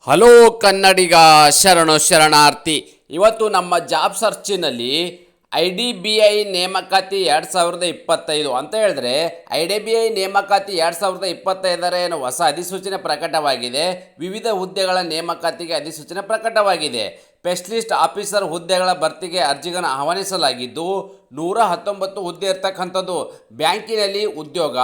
Hello ಕನ್ನಡಿಗ ಶರಣಾರ್ಥಿ. ಇವತ್ತು ನಮ್ಮ ಜಾಬ್ ಸರ್ಚಿನಲ್ಲಿ IDBI ನೇಮಕಾತಿ 2025 ಅಂತ ಹೇಳಿದ್ರೆ IDBI ನೇಮಕಾತಿ 2025 ಹೊಸ ಅಧಿಸೂಚನೆ ಪ್ರಕಟವಾಗಿದೆ. ವಿವಿಧ ಹುದ್ದೆಗಳ ನೇಮಕಾತಿಗೆ ಅಧಿಸೂಚನೆ ಪ್ರಕಟವಾಗಿದೆ. ಸ್ಪೆಷಲಿಸ್ಟ್ ಆಫೀಸರ್ ಹುದ್ದೆಗಳ ಭರ್ತಿಗೆ ಅರ್ಜಿಗಳನ್ನು ಆಹ್ವಾನಿಸಲಾಗಿದ್ದು 119 ಹುದ್ದೆ ಇರ್ತಕ್ಕಂಥದ್ದು. ಬ್ಯಾಂಕಿನಲ್ಲಿ ಉದ್ಯೋಗ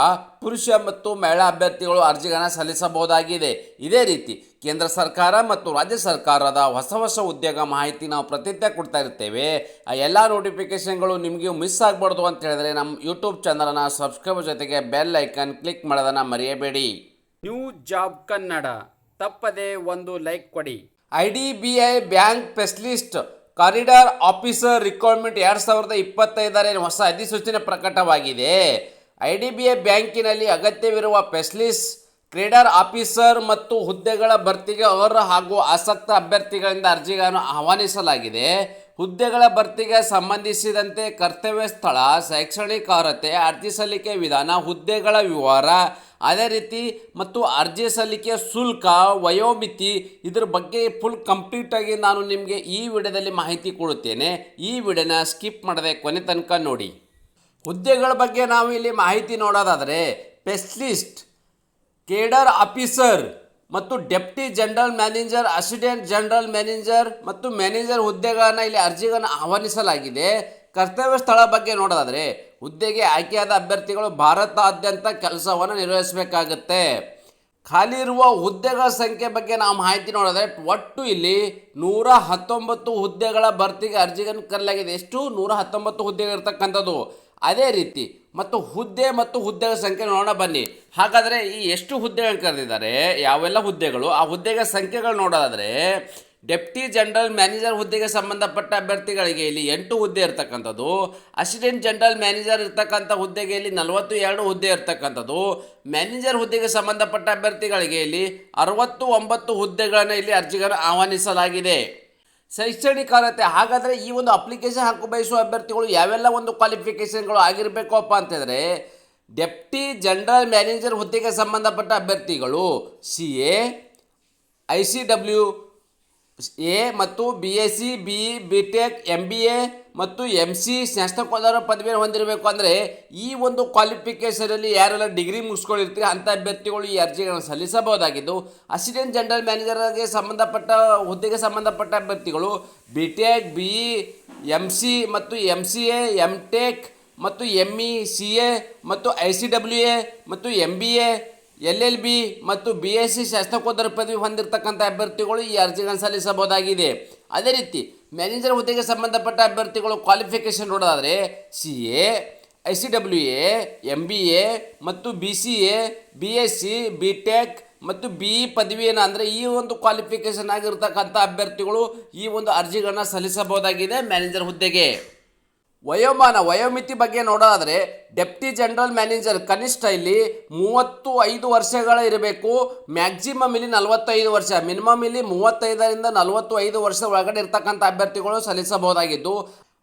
ಪುರುಷ ಮತ್ತು ಮಹಿಳಾ ಅಭ್ಯರ್ಥಿಗಳು ಅರ್ಜಿಗಳನ್ನು ಸಲ್ಲಿಸಬಹುದಾಗಿದೆ. ಇದೇ ರೀತಿ ಕೇಂದ್ರ ಸರ್ಕಾರ ಮತ್ತು ರಾಜ್ಯ ಸರ್ಕಾರದ ಹೊಸ ಉದ್ಯೋಗ ಮಾಹಿತಿ ನಾವು ಪ್ರತಿನಿತ್ಯ ಕೊಡ್ತಾ ಇರ್ತೇವೆ. ಆ ಎಲ್ಲ ನೋಟಿಫಿಕೇಷನ್ಗಳು ನಿಮಗೆ ಮಿಸ್ ಆಗಬಾರ್ದು ಅಂತ ಹೇಳಿದ್ರೆ ನಮ್ಮ ಯೂಟ್ಯೂಬ್ ಚಾನಲನ್ನು ಸಬ್ಸ್ಕ್ರೈಬ್ ಜೊತೆಗೆ ಬೆಲ್ ಐಕನ್ ಕ್ಲಿಕ್ ಮಾಡೋದನ್ನು ಮರೆಯಬೇಡಿ. ನ್ಯೂ ಜಾಬ್ ಕನ್ನಡ ತಪ್ಪದೆ ಒಂದು ಲೈಕ್ ಕೊಡಿ. IDBI bank specialist corridor officer requirement 2025 ಹೊಸ ಅಧಿಸೂಚನೆ ಪ್ರಕಟವಾಗಿದೆ. IDBI ಬ್ಯಾಂಕಿನಲ್ಲಿ ಅಗತ್ಯವಿರುವ ಸ್ಪೆಷಲಿಸ್ಟ್ ಕ್ರೇಡರ್ ಆಫೀಸರ್ ಮತ್ತು ಹುದ್ದೆಗಳ ಭರ್ತಿಗೆ ಅರ್ಹ ಹಾಗೂ ಆಸಕ್ತ ಅಭ್ಯರ್ಥಿಗಳಿಂದ ಅರ್ಜಿಗಳನ್ನು ಆಹ್ವಾನಿಸಲಾಗಿದೆ. ಹುದ್ದೆಗಳ ಭರ್ತಿಗೆ ಸಂಬಂಧಿಸಿದಂತೆ ಕರ್ತವ್ಯ ಸ್ಥಳ, ಶೈಕ್ಷಣಿಕ ಅರ್ಹತೆ, ಅರ್ಜಿ ಸಲ್ಲಿಕೆ ವಿಧಾನ, ಹುದ್ದೆಗಳ ವಿವರ, ಅದೇ ರೀತಿ ಮತ್ತು ಅರ್ಜಿ ಸಲ್ಲಿಕೆ ಶುಲ್ಕ, ವಯೋಮಿತಿ, ಇದ್ರ ಬಗ್ಗೆ ಫುಲ್ ಕಂಪ್ಲೀಟಾಗಿ ನಾನು ನಿಮಗೆ ಈ ವಿಡಿಯೋದಲ್ಲಿ ಮಾಹಿತಿ ಕೊಡುತ್ತೇನೆ. ಈ ವಿಡಿಯೋನ ಸ್ಕಿಪ್ ಮಾಡದೆ ಕೊನೆ ತನಕ ನೋಡಿ. ಹುದ್ದೆಗಳ ಬಗ್ಗೆ ನಾವು ಇಲ್ಲಿ ಮಾಹಿತಿ ನೋಡೋದಾದರೆ ಸ್ಪೆಷಲಿಸ್ಟ್ ಕೇಡರ್ ಆಫೀಸರ್ ಮತ್ತು deputy general manager, assistant general manager ಮತ್ತು ಮ್ಯಾನೇಜರ್ ಹುದ್ದೆಗಳನ್ನು ಇಲ್ಲಿ ಅರ್ಜಿಗಳನ್ನು ಆಹ್ವಾನಿಸಲಾಗಿದೆ. ಕರ್ತವ್ಯ ಸ್ಥಳ ಬಗ್ಗೆ ನೋಡೋದಾದರೆ ಹುದ್ದೆಗೆ ಆಯ್ಕೆಯಾದ ಅಭ್ಯರ್ಥಿಗಳು ಭಾರತಾದ್ಯಂತ ಕೆಲಸವನ್ನು ನಿರ್ವಹಿಸಬೇಕಾಗುತ್ತೆ. ಖಾಲಿ ಇರುವ ಹುದ್ದೆಗಳ ಸಂಖ್ಯೆ ಬಗ್ಗೆ ನಾವು ಮಾಹಿತಿ ನೋಡಿದ್ರೆ ಒಟ್ಟು ಇಲ್ಲಿ 119 ಹುದ್ದೆಗಳ ಭರ್ತಿಗೆ ಅರ್ಜಿಗಳನ್ನು ಕರೆಯಲಾಗಿದೆ. ಎಷ್ಟು? 119 ಹುದ್ದೆಗಳು ಇರ್ತಕ್ಕಂಥದ್ದು. ಅದೇ ರೀತಿ ಮತ್ತು ಹುದ್ದೆಗಳ ಸಂಖ್ಯೆ ನೋಡೋಣ ಬನ್ನಿ. ಹಾಗಾದರೆ ಈ ಎಷ್ಟು ಹುದ್ದೆಗಳನ್ನು ಕರೆದಿದ್ದಾರೆ, ಯಾವೆಲ್ಲ ಹುದ್ದೆಗಳು, ಆ ಹುದ್ದೆಗಳ ಸಂಖ್ಯೆಗಳು ನೋಡೋದಾದರೆ ಡೆಪ್ಟಿ ಜನರಲ್ ಮ್ಯಾನೇಜರ್ ಹುದ್ದೆಗೆ ಸಂಬಂಧಪಟ್ಟ ಅಭ್ಯರ್ಥಿಗಳಿಗೆ ಇಲ್ಲಿ 8 ಹುದ್ದೆ ಇರ್ತಕ್ಕಂಥದ್ದು. ಅಸಿಸ್ಟೆಂಟ್ ಜನರಲ್ ಮ್ಯಾನೇಜರ್ ಇರ್ತಕ್ಕಂಥ ಹುದ್ದೆಗೆ ಇಲ್ಲಿ 42 ಹುದ್ದೆ ಇರ್ತಕ್ಕಂಥದ್ದು. ಮ್ಯಾನೇಜರ್ ಹುದ್ದೆಗೆ ಸಂಬಂಧಪಟ್ಟ ಅಭ್ಯರ್ಥಿಗಳಿಗೆ ಇಲ್ಲಿ 69 ಹುದ್ದೆಗಳನ್ನು ಇಲ್ಲಿ ಅರ್ಜಿಗಳನ್ನು ಆಹ್ವಾನಿಸಲಾಗಿದೆ. ಶೈಕ್ಷಣಿಕ ಅರ್ಹತೆ, ಹಾಗಾದರೆ ಈ ಒಂದು ಅಪ್ಲಿಕೇಶನ್ ಹಾಕಿ ಬಯಸುವ ಅಭ್ಯರ್ಥಿಗಳು ಯಾವೆಲ್ಲ ಒಂದು ಕ್ವಾಲಿಫಿಕೇಷನ್ಗಳು ಆಗಿರಬೇಕಪ್ಪ ಅಂತಂದರೆ ಡೆಪ್ಟಿ ಜನರಲ್ ಮ್ಯಾನೇಜರ್ ಹುದ್ದೆಗೆ ಸಂಬಂಧಪಟ್ಟ ಅಭ್ಯರ್ಥಿಗಳು CA, ICWA ಮತ್ತು BSc, BE, BTech, MBA ಮತ್ತು MC ಸ್ನಾತಕೋತ್ತರ ಪದವಿಯನ್ನು ಹೊಂದಿರಬೇಕು. ಅಂದರೆ ಈ ಒಂದು ಕ್ವಾಲಿಫಿಕೇಷನಲ್ಲಿ ಯಾರೆಲ್ಲ ಡಿಗ್ರಿ ಮುಗಿಸ್ಕೊಂಡಿರ್ತೀವಿ ಅಂಥ ಅಭ್ಯರ್ಥಿಗಳು ಈ ಅರ್ಜಿಗಳನ್ನು ಸಲ್ಲಿಸಬಹುದಾಗಿದ್ದು, ಅಸಿಸ್ಟೆಂಟ್ ಜನರಲ್ ಮ್ಯಾನೇಜರ್ಗೆ ಸಂಬಂಧಪಟ್ಟ ಹುದ್ದೆಗೆ ಸಂಬಂಧಪಟ್ಟ ಅಭ್ಯರ್ಥಿಗಳು BTech, BE, MC ಮತ್ತು MCA, MTech ಮತ್ತು ME, CA ಮತ್ತು ICWA ಮತ್ತು MBA, LLB ಮತ್ತು BSc ಸ್ನಾತಕೋತ್ತರ ಪದವಿ ಹೊಂದಿರತಕ್ಕಂಥ ಅಭ್ಯರ್ಥಿಗಳು ಈ ಅರ್ಜಿಗಳನ್ನು ಸಲ್ಲಿಸಬಹುದಾಗಿದೆ. ಅದೇ ರೀತಿ ಮ್ಯಾನೇಜರ್ ಹುದ್ದೆಗೆ ಸಂಬಂಧಪಟ್ಟ ಅಭ್ಯರ್ಥಿಗಳು ಕ್ವಾಲಿಫಿಕೇಷನ್ ನೋಡೋದಾದರೆ CA, ICWA, MBA ಮತ್ತು BCA, BSc, BTech ಮತ್ತು BE ಪದವಿಯನ್ನು ಅಂದರೆ ಈ ಒಂದು ಕ್ವಾಲಿಫಿಕೇಷನ್ ಆಗಿರ್ತಕ್ಕಂಥ ಅಭ್ಯರ್ಥಿಗಳು ಈ ಒಂದು ಅರ್ಜಿಗಳನ್ನು ಸಲ್ಲಿಸಬಹುದಾಗಿದೆ ಮ್ಯಾನೇಜರ್ ಹುದ್ದೆಗೆ. ವಯೋಮಿತಿ ಬಗ್ಗೆ ನೋಡೋದಾದರೆ ಡೆಪ್ಟಿ ಜನರಲ್ ಮ್ಯಾನೇಜರ್ ಕನಿಷ್ಠ ಇಲ್ಲಿ 35 ವರ್ಷಗಳ ಇರಬೇಕು. ಮ್ಯಾಕ್ಸಿಮಮ್ ಇಲ್ಲಿ 45 ವರ್ಷ, ಮಿನಿಮಮ್ ಇಲ್ಲಿ 35ರಿಂದ 45 ವರ್ಷದ ಒಳಗಡೆ ಇರ್ತಕ್ಕಂಥ ಅಭ್ಯರ್ಥಿಗಳು ಸಲ್ಲಿಸಬಹುದಾಗಿದ್ದು,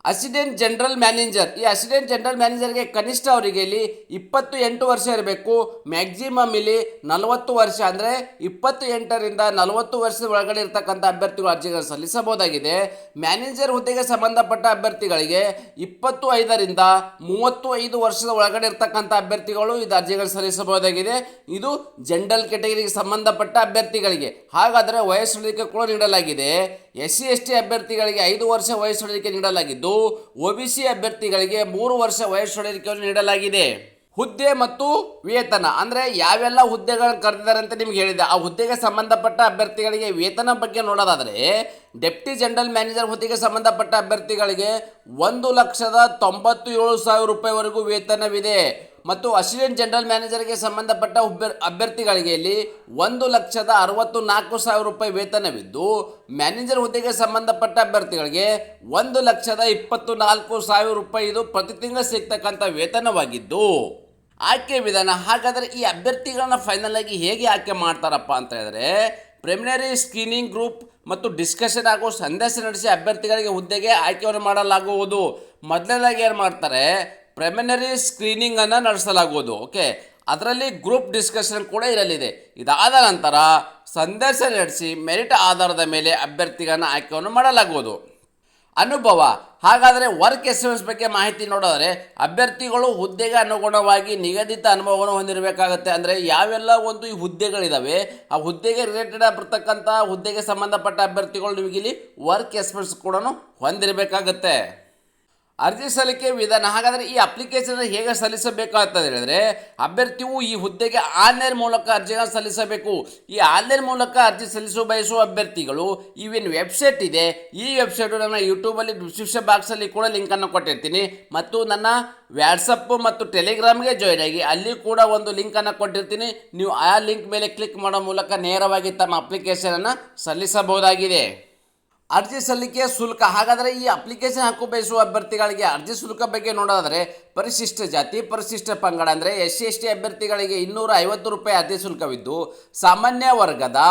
ಅಸಿಸ್ಟೆಂಟ್ ಜನರಲ್ ಮ್ಯಾನೇಜರ್, ಈ ಅಸಿಸ್ಟೆಂಟ್ ಜನರಲ್ ಮ್ಯಾನೇಜರ್ಗೆ ಕನಿಷ್ಠ ಅವರಿಗೆ ಇಲ್ಲಿ 28 ವರ್ಷ ಇರಬೇಕು. ಮ್ಯಾಕ್ಸಿಮಮ್ ಇಲ್ಲಿ 40 ವರ್ಷ, ಅಂದರೆ 28ರಿಂದ 40 ವರ್ಷದ ಒಳಗಡೆ ಇರ್ತಕ್ಕಂಥ ಅಭ್ಯರ್ಥಿಗಳು ಅರ್ಜಿಗಳನ್ನು ಸಲ್ಲಿಸಬಹುದಾಗಿದೆ. ಮ್ಯಾನೇಜರ್ ಹುದ್ದೆಗೆ ಸಂಬಂಧಪಟ್ಟ ಅಭ್ಯರ್ಥಿಗಳಿಗೆ 25ರಿಂದ 35 ವರ್ಷದ ಒಳಗಡೆ ಇರ್ತಕ್ಕಂಥ ಅಭ್ಯರ್ಥಿಗಳು ಇದು ಅರ್ಜಿಗಳನ್ನು ಸಲ್ಲಿಸಬಹುದಾಗಿದೆ. ಇದು ಜನರಲ್ ಕ್ಯಾಟಗರಿಗೆ ಸಂಬಂಧಪಟ್ಟ ಅಭ್ಯರ್ಥಿಗಳಿಗೆ. ಹಾಗಾದರೆ ವಯಸ್ಸಳಿಕೆ ಕೂಡ ನೀಡಲಾಗಿದೆ. SC ST ಅಭ್ಯರ್ಥಿಗಳಿಗೆ 5 ವರ್ಷ ವಯಸ್ಸಳಿಕೆ ನೀಡಲಾಗಿದ್ದು, OBC ಅಭ್ಯರ್ಥಿಗಳಿಗೆ 3 ವರ್ಷ ವಯಸ್ಸಳಿಕೆಯನ್ನು ನೀಡಲಾಗಿದೆ. ಹುದ್ದೆ ಮತ್ತು ವೇತನ, ಅಂದರೆ ಯಾವೆಲ್ಲ ಹುದ್ದೆಗಳನ್ನು ಕರೆದಿದ್ದಾರೆ ಅಂತ ನಿಮ್ಗೆ ಹೇಳಿದೆ. ಆ ಹುದ್ದೆಗೆ ಸಂಬಂಧಪಟ್ಟ ಅಭ್ಯರ್ಥಿಗಳಿಗೆ ವೇತನ ಬಗ್ಗೆ ನೋಡೋದಾದರೆ ಡೆಪ್ಟಿ ಜನರಲ್ ಮ್ಯಾನೇಜರ್ ಹುದ್ದೆಗೆ ಸಂಬಂಧಪಟ್ಟ ಅಭ್ಯರ್ಥಿಗಳಿಗೆ 1,97,000 ರೂಪಾಯಿವರೆಗೂ ವೇತನವಿದೆ. ಮತ್ತು ಅಸಿಸ್ಟೆಂಟ್ ಜನರಲ್ ಮ್ಯಾನೇಜರ್ಗೆ ಸಂಬಂಧಪಟ್ಟ ಅಭ್ಯರ್ಥಿಗಳಿಗೆ ಇಲ್ಲಿ 1,64,000 ರೂಪಾಯಿ ವೇತನವಿದ್ದು, ಮ್ಯಾನೇಜರ್ ಹುದ್ದೆಗೆ ಸಂಬಂಧಪಟ್ಟ ಅಭ್ಯರ್ಥಿಗಳಿಗೆ 1,24,000 ರೂಪಾಯಿ ಇದು ಪ್ರತಿ ತಿಂಗಳು ಸಿಗ್ತಕ್ಕಂಥ ವೇತನವಾಗಿದ್ದು, ಆಯ್ಕೆ ವಿಧಾನ. ಹಾಗಾದರೆ ಈ ಅಭ್ಯರ್ಥಿಗಳನ್ನ ಫೈನಲ್ ಆಗಿ ಹೇಗೆ ಆಯ್ಕೆ ಮಾಡ್ತಾರಪ್ಪ ಅಂತ ಹೇಳಿದ್ರೆ ಪ್ರಿಲಿಮಿನರಿ ಸ್ಕ್ರೀನಿಂಗ್ ಗ್ರೂಪ್ ಮತ್ತು ಡಿಸ್ಕಷನ್ ಹಾಗೂ ಸಂದೇಶ ನಡೆಸಿ ಅಭ್ಯರ್ಥಿಗಳಿಗೆ ಹುದ್ದೆಗೆ ಆಯ್ಕೆಯನ್ನು ಮಾಡಲಾಗುವುದು. ಮೊದಲನೇದಾಗಿ ಏನು ಮಾಡ್ತಾರೆ, ಪ್ರಿಲಿಮಿನರಿ ಸ್ಕ್ರೀನಿಂಗನ್ನು ನಡೆಸಲಾಗುವುದು. ಓಕೆ, ಅದರಲ್ಲಿ ಗ್ರೂಪ್ ಡಿಸ್ಕಷನ್ ಕೂಡ ಇರಲಿದೆ. ಇದಾದ ನಂತರ ಸಂದರ್ಶನ ನಡೆಸಿ ಮೆರಿಟ್ ಆಧಾರದ ಮೇಲೆ ಅಭ್ಯರ್ಥಿಗಳನ್ನ ಆಯ್ಕೆಯನ್ನು ಮಾಡಲಾಗುವುದು. ಅನುಭವ, ಹಾಗಾದರೆ ವರ್ಕ್ ಎಕ್ಸ್ಪೀರಿಯನ್ಸ್ ಬಗ್ಗೆ ಮಾಹಿತಿ ನೋಡಿದರೆ ಅಭ್ಯರ್ಥಿಗಳು ಹುದ್ದೆಗೆ ಅನುಗುಣವಾಗಿ ನಿಗದಿತ ಅನುಭವವನ್ನು ಹೊಂದಿರಬೇಕಾಗುತ್ತೆ. ಅಂದರೆ ಯಾವೆಲ್ಲ ಒಂದು ಈ ಹುದ್ದೆಗಳಿದ್ದಾವೆ ಆ ಹುದ್ದೆಗೆ ರಿಲೇಟೆಡ್ ಆಗಿರ್ತಕ್ಕಂಥ ಹುದ್ದೆಗೆ ಸಂಬಂಧಪಟ್ಟ ಅಭ್ಯರ್ಥಿಗಳು ನಿಮಗಿಲ್ಲಿ ವರ್ಕ್ ಎಕ್ಸ್ಪೀರಿಯನ್ಸ್ ಕೂಡ ಹೊಂದಿರಬೇಕಾಗುತ್ತೆ. ಅರ್ಜಿ ಸಲ್ಲಿಕೆ ವಿಧಾನ, ಹಾಗಾದರೆ ಈ ಅಪ್ಲಿಕೇಶನ್ ಹೇಗೆ ಸಲ್ಲಿಸಬೇಕು ಅಂತ ಹೇಳಿದರೆ ಅಭ್ಯರ್ಥಿಯು ಈ ಹುದ್ದೆಗೆ ಆನ್ಲೈನ್ ಮೂಲಕ ಅರ್ಜಿಗಳನ್ನು ಸಲ್ಲಿಸಬೇಕು. ಈ ಆನ್ಲೈನ್ ಮೂಲಕ ಅರ್ಜಿ ಬಯಸುವ ಅಭ್ಯರ್ಥಿಗಳು ಇವೇನು ವೆಬ್ಸೈಟ್ ಇದೆ, ಈ ವೆಬ್ಸೈಟು ನನ್ನ ಯೂಟ್ಯೂಬಲ್ಲಿ ಡಿಸ್ಕ್ರಿಪ್ಷನ್ ಬಾಕ್ಸಲ್ಲಿ ಕೂಡ ಲಿಂಕನ್ನು ಕೊಟ್ಟಿರ್ತೀನಿ ಮತ್ತು ನನ್ನ ವ್ಯಾಟ್ಸಪ್ ಮತ್ತು ಟೆಲಿಗ್ರಾಮ್ಗೆ ಜಾಯ್ನ್ ಆಗಿ ಅಲ್ಲಿ ಕೂಡ ಒಂದು ಲಿಂಕನ್ನು ಕೊಟ್ಟಿರ್ತೀನಿ. ನೀವು ಆ ಲಿಂಕ್ ಮೇಲೆ ಕ್ಲಿಕ್ ಮಾಡೋ ಮೂಲಕ ನೇರವಾಗಿ ತಮ್ಮ ಅಪ್ಲಿಕೇಶನನ್ನು ಸಲ್ಲಿಸಬಹುದಾಗಿದೆ. ಅರ್ಜಿ ಸಲ್ಲಿಕೆ ಶುಲ್ಕ, ಹಾಗಾದರೆ ಈ ಅಪ್ಲಿಕೇಶನ್ ಹಾಕೋ ಬಯಸುವ ಅಭ್ಯರ್ಥಿಗಳಿಗೆ ಅರ್ಜಿ ಶುಲ್ಕ ಬಗ್ಗೆ ನೋಡೋದಾದರೆ ಪರಿಶಿಷ್ಟ ಜಾತಿ ಪರಿಶಿಷ್ಟ ಪಂಗಡ ಅಂದರೆ SC/ST ಅಭ್ಯರ್ಥಿಗಳಿಗೆ 250 ರೂಪಾಯಿ ಅರ್ಜಿ ಶುಲ್ಕವಿದ್ದು, ಸಾಮಾನ್ಯ ವರ್ಗದ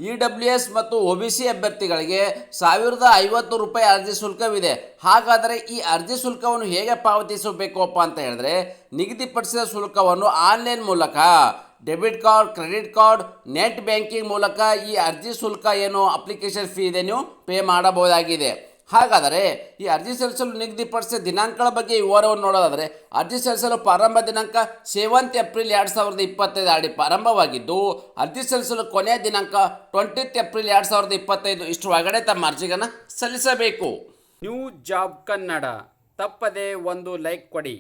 EWS ಮತ್ತು OBC ಅಭ್ಯರ್ಥಿಗಳಿಗೆ 1050 ರೂಪಾಯಿ ಅರ್ಜಿ ಶುಲ್ಕವಿದೆ. ಹಾಗಾದರೆ ಈ ಅರ್ಜಿ ಶುಲ್ಕವನ್ನು ಹೇಗೆ ಪಾವತಿಸಬೇಕಪ್ಪ ಅಂತ ಹೇಳಿದ್ರೆ ನಿಗದಿಪಡಿಸಿದ ಶುಲ್ಕವನ್ನು ಆನ್ಲೈನ್ ಮೂಲಕ debit card, credit card, net banking ಮೂಲಕ ಈ ಅರ್ಜಿ ಶುಲ್ಕ ಏನು ಅಪ್ಲಿಕೇಶನ್ ಫೀ ಇದೆ ನೀವು ಪೇ ಮಾಡಬಹುದಾಗಿದೆ. ಹಾಗಾದರೆ ಈ ಅರ್ಜಿ ಸಲ್ಲಿಸಲು ನಿಗದಿಪಡಿಸಿದ ದಿನಾಂಕಗಳ ಬಗ್ಗೆ ವಿವರವನ್ನು ನೋಡೋದಾದರೆ ಅರ್ಜಿ ಸಲ್ಲಿಸಲು ಪ್ರಾರಂಭ ದಿನಾಂಕ 7 ಏಪ್ರಿಲ್ 2025 ಪ್ರಾರಂಭವಾಗಿದ್ದು, ಅರ್ಜಿ ಸಲ್ಲಿಸಲು ಕೊನೆಯ ದಿನಾಂಕ 20 ಏಪ್ರಿಲ್ 2025 ಇಷ್ಟು ಒಳಗಡೆ ತಮ್ಮ ಅರ್ಜಿಗಳನ್ನು ಸಲ್ಲಿಸಬೇಕು. ನ್ಯೂ ಜಾಬ್ ಕನ್ನಡ ತಪ್ಪದೆ ಒಂದು ಲೈಕ್ ಕೊಡಿ.